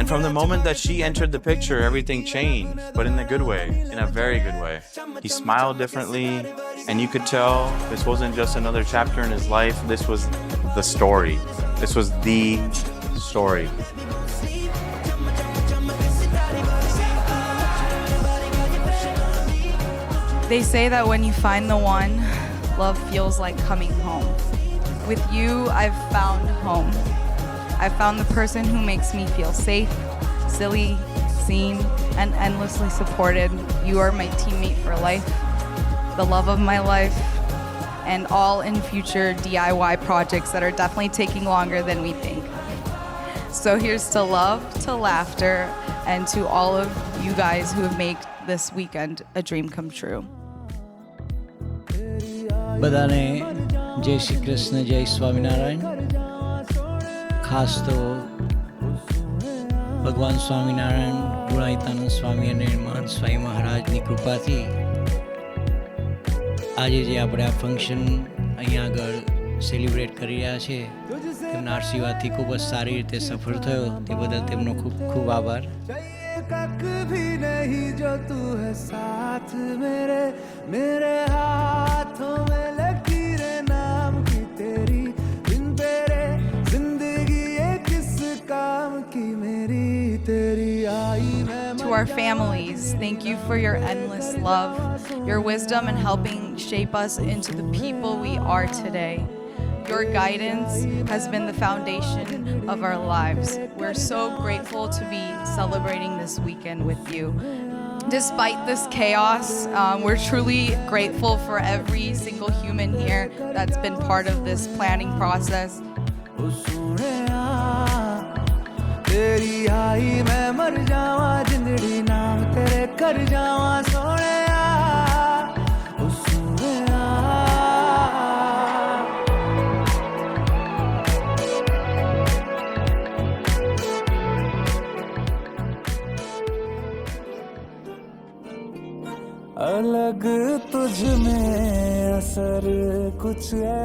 from the moment that she entered the picture, everything changed, but in a good way, in a very good way. He smiled differently, and you could tell this wasn't just another chapter in his life. This was the story. This was the story. They say that when you find the one, love feels like coming home. With you, I've found home. I've found the person who makes me feel safe, silly, seen, and endlessly supported. You are my teammate for life, the love of my life, and all in future DIY projects that are definitely taking longer than we think. So here's to love, to laughter, and to all of you guys who have made this weekend a dream come true. બધાને જય શ્રી કૃષ્ણ જય સ્વામિનારાયણ. ખાસ તો ભગવાન સ્વામિનારાયણ ગુણાતીતાનંદ સ્વામી અને મહંત સ્વામી મહારાજની કૃપાથી આજે જે આપણે આ ફંક્શન અહીંયા આગળ સેલિબ્રેટ કરી રહ્યા છે તેમના આશીર્વાદથી ખૂબ જ સારી રીતે સફળ થયો તે બદલ તેમનો ખૂબ ખૂબ આભાર. कख भी नहीं जो तू है साथ मेरे मेरे हाथों में लकीरें नाम की तेरी बिन तेरे जिंदगी ये किस काम की मेरी तेरी आई मैं. To our families, thank you for your endless love, your wisdom in helping shape us into the people we are today. Your guidance has been the foundation of our lives. We're so grateful to be celebrating this weekend with you. Despite this chaos, we're truly grateful for every single human here that's been part of this planning process.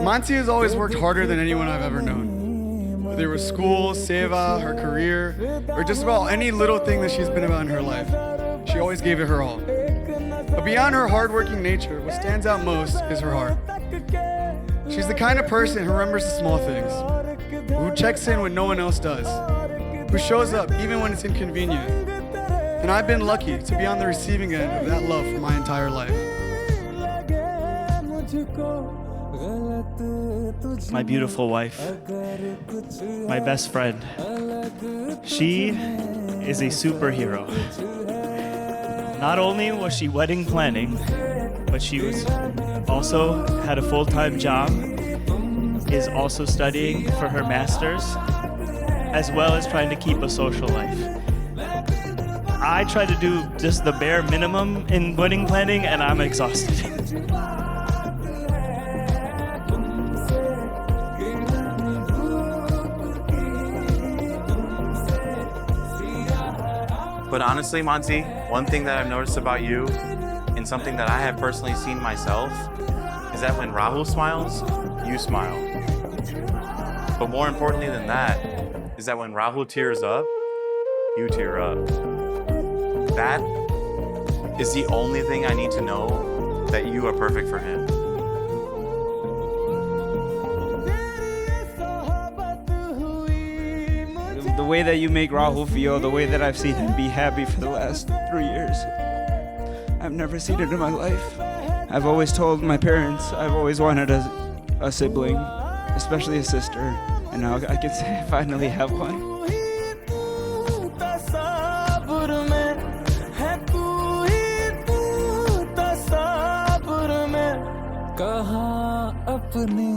Mansi has always worked harder than anyone I've ever known. Whether it was school, seva, her career, or just about any little thing that she's been about in her life, she always gave it her all. But beyond her hardworking nature, what stands out most is her heart. She's the kind of person who remembers the small things, who checks in when no one else does, who shows up even when it's inconvenient. And I've been lucky to be on the receiving end of that love for my entire life. My beautiful wife, my best friend. She is a superhero. Not only was she wedding planning, but she was also had a full-time job, is also studying for her master's, as well as trying to keep a social life. I try to do just the bare minimum in wedding planning, and I'm exhausted. But honestly, Mansi, one thing that I've noticed about you, and something that I have personally seen myself, is that when Rahul smiles, you smile. But more importantly than that, is that when Rahul tears up, you tear up. That is the only thing I need to know, that you are perfect for him. The way that you make Rahul feel, the way that I've seen him be happy for the last 3 years, I've never seen it in my life. I've always told my parents I've always wanted a sibling, especially a sister, and now I can say I finally have one. अपनी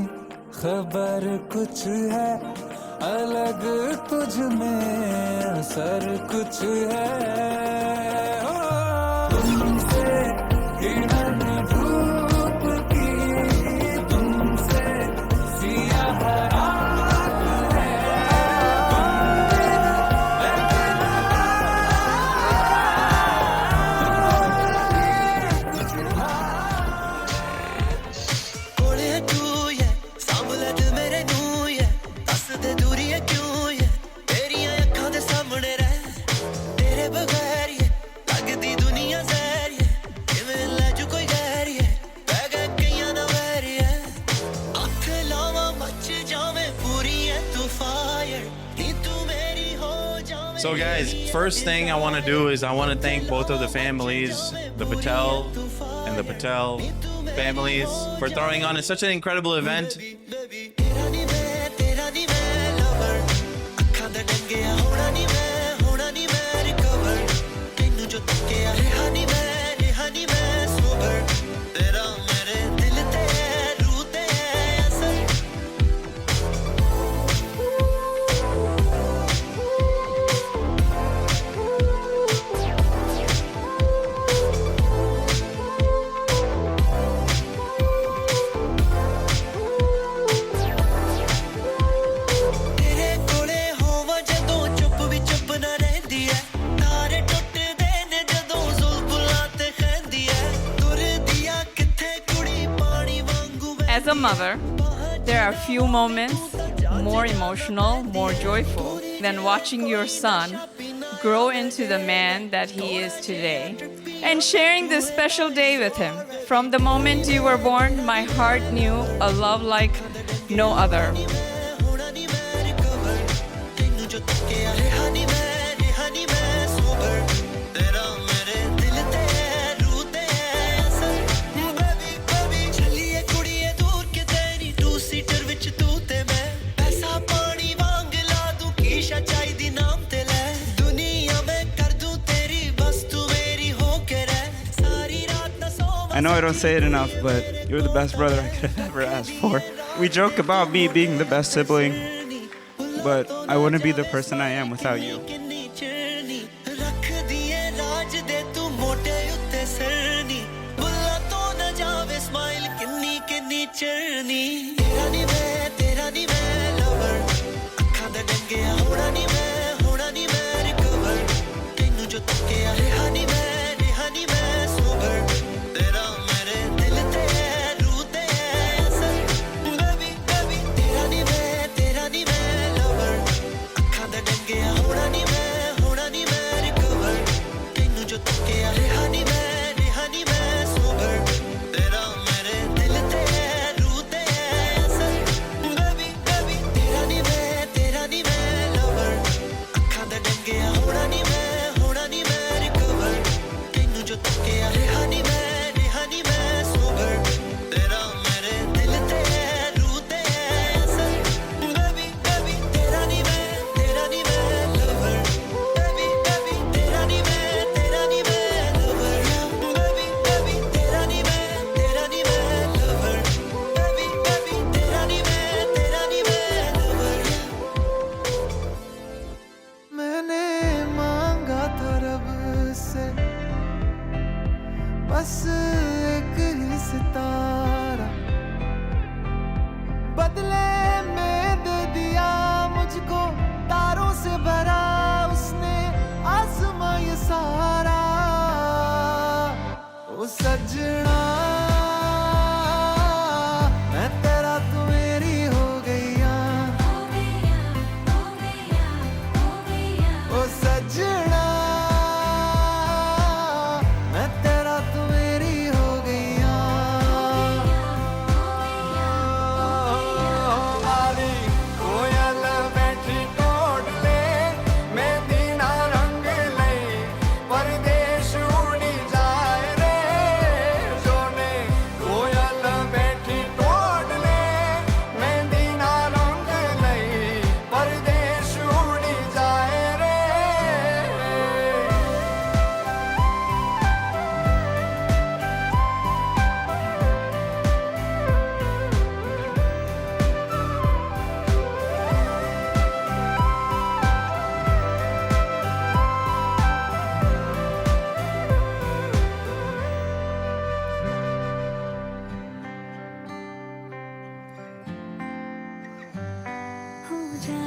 खबर कुछ है अलग तुझ में असर कुछ है तुमसे किरण धूप की तुमसे सियाह रात है So guys, first thing I want to do is I want to thank both of the families, the Patel and the Patel families, for throwing on such an incredible event. As a mother, there are few moments more emotional, more joyful than watching your son grow into the man that he is today and sharing this special day with him. From the moment you were born, my heart knew a love like no other. I know I don't say it enough, but you're the best brother I could have ever asked for. We joke about me being the best sibling, but I wouldn't be the person I am without you. बस एक ही सितारा बदले में दे दिया मुझको तारों से भरा उसने आसमां ये सारा ओ सजना मैं तेरा तू मेरी हो गईया ओ सजना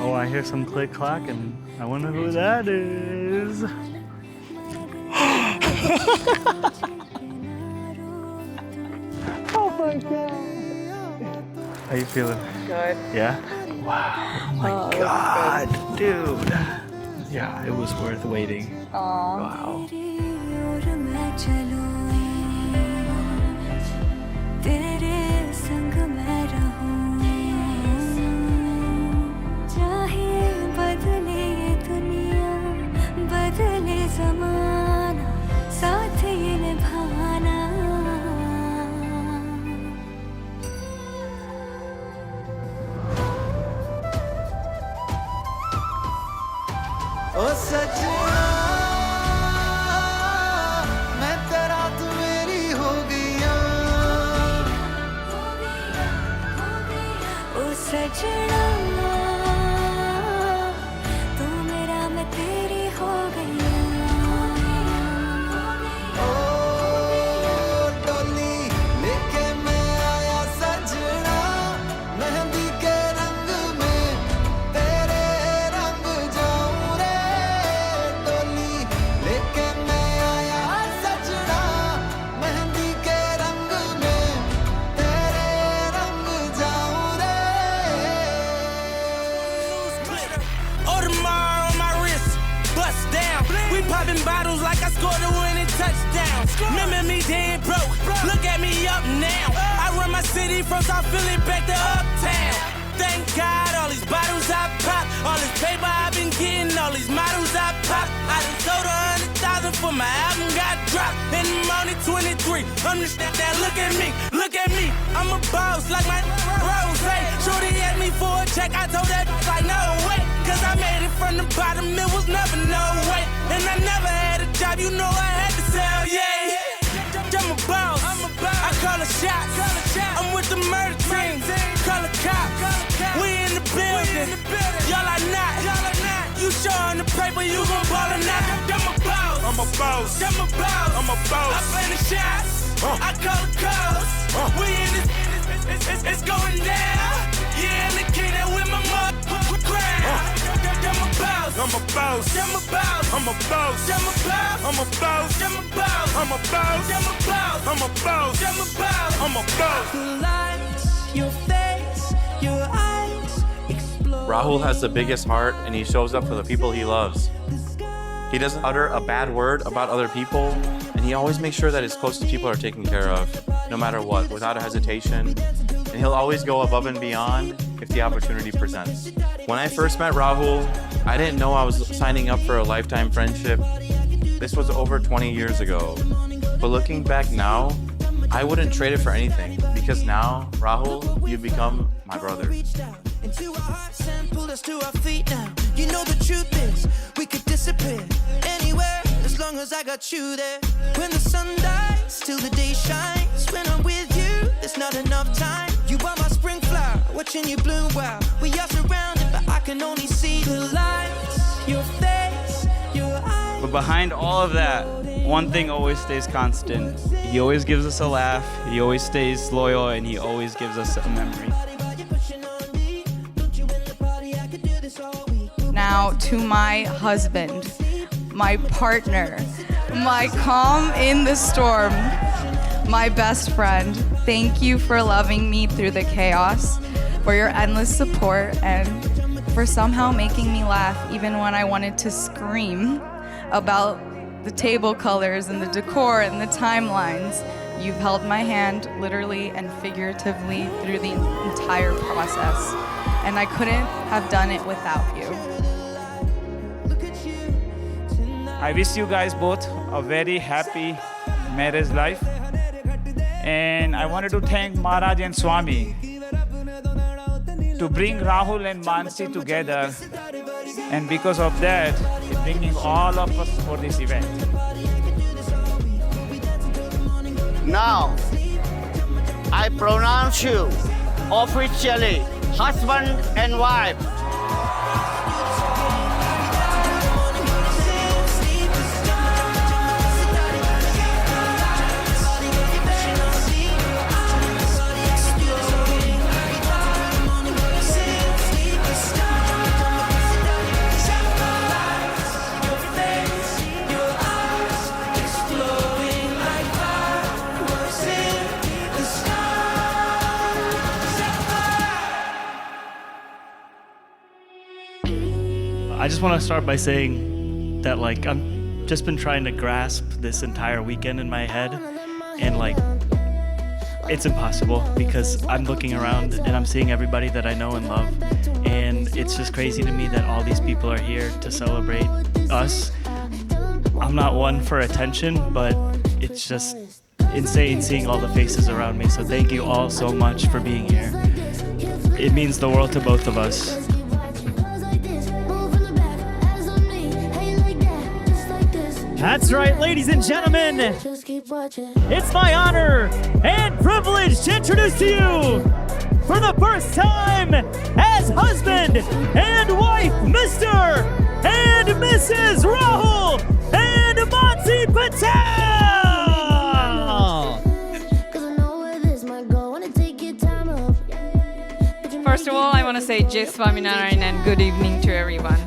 Oh, I hear some click clack, and I wonder who that is. Oh my god. How you feeling? Good. Yeah? Wow. Oh my god, dude. Yeah, it was worth waiting. Wow. ओ सजना मैं तेरा तू मेरी हो गईया ओ सजना तू मेरा मैं तेरी हो गई ओ डोली लेके मैं आया सजना मेहंदी के रंग में तेरे रंग जाऊं रे डोली लेके मैं आया सजना मेहंदी के रंग में तेरे रंग जाऊं रे Audemars on my wrist, bust down. We popping bottles like I scored a winning touchdown. Remember me dead broke, look at me up now. I run my city from South Philly back to Uptown. Thank God all these bottles I pop, all this paper I've been getting, all these models I pop. I done sold 100,000 for my album got dropped. And I'm only 23, I'm just that look at me, I'm a boss like my Rose. Shorty asked me for a check, I told that like no way. Cause I made it from the bottom, it was never no way. And I never had a job, you know I had to sell, yeah. I'm a boss, I call a shot. I'm with the murder team, call a cop. We in the building, y'all are not. You showing the paper, you gon' ball or not. I'm a boss, I'm a boss. I play the shots, I call the calls. We in this, it's going down. Yeah, and the king that with my mother crown. I'm a boss, I'm a boss. I'm a boss, I'm a boss. I'm a boss, I'm a boss. I'm a boss, I'm a boss. I'm a boss, I'm a boss. I'm a boss, I'm a boss. The lights, your face, your eyes explode. Rahul has the biggest heart and he shows up for the people he loves. He doesn't utter a bad word about other people, and he always makes sure that his closest people are taken care of, no matter what, without a hesitation. And he'll always go above and beyond if the opportunity presents. When I first met Rahul, I didn't know I was signing up for a lifetime friendship. This was over 20 years ago. But looking back now, I wouldn't trade it for anything, because now, Rahul, you've become my brother. Into our hearts and pulled us to our feet now. You know the truth is, we could disappear anywhere as long as I got you there. When the sun dies, till the day shines. When I'm with you, there's not enough time. You are my spring flower, watching you bloom. Wow, we are surrounded, but I can only see the lights, your face, your eyes. But behind all of that, one thing always stays constant. He always gives us a laugh, he always stays loyal, and he always gives us a memory. Now to my husband, my partner, my calm in the storm, my best friend. Thank you for loving me through the chaos, for your endless support, and for somehow making me laugh even when I wanted to scream about the table colors and the decor and the timelines. You've held my hand literally and figuratively through the entire process, and I couldn't have done it without you. I wish you guys both a very happy marriage life. And I wanted to thank Maharaj and Swami to bring Rahul and Mansi together. And because of that, it's bringing all of us for this event. Now, I pronounce you officially husband and wife. I just want to start by saying that, like, I've just been trying to grasp this entire weekend in my head, and, like, it's impossible because I'm looking around and I'm seeing everybody that I know and love, and it's just crazy to me that all these people are here to celebrate us. I'm not one for attention, but it's just insane seeing all the faces around me, so thank you all so much for being here. It means the world to both of us. That's right, ladies and gentlemen. Just keep watching. It's my honor and privilege to introduce to you, for the first time, as husband and wife, Mr. and Mrs. Rahul and Mansi Patel. First of all, I want to say Jai Swaminarayan and good evening to everyone.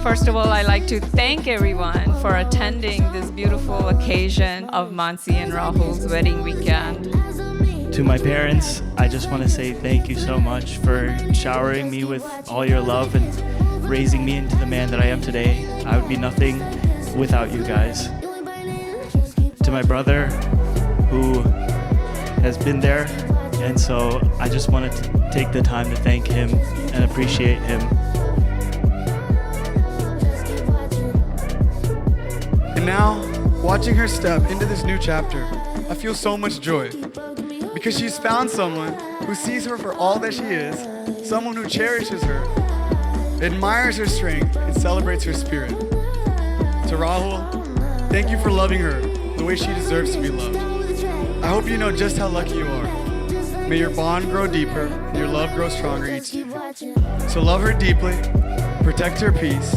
First of all, I'd like to thank everyone for attending this beautiful occasion of Mansi and Rahul's wedding weekend. To my parents, I just want to say thank you so much for showering me with all your love and raising me into the man that I am today. I would be nothing without you guys. To my brother, who has been there, and so I just wanted to take the time to thank him and appreciate him. And now, watching her step into this new chapter, I feel so much joy. Because she's found someone who sees her for all that she is, someone who cherishes her, admires her strength, and celebrates her spirit. To Rahul, thank you for loving her the way she deserves to be loved. I hope you know just how lucky you are. May your bond grow deeper and your love grow stronger each day. So love her deeply, protect her peace,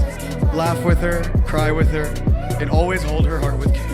laugh with her, cry with her, and always hold her heart with care.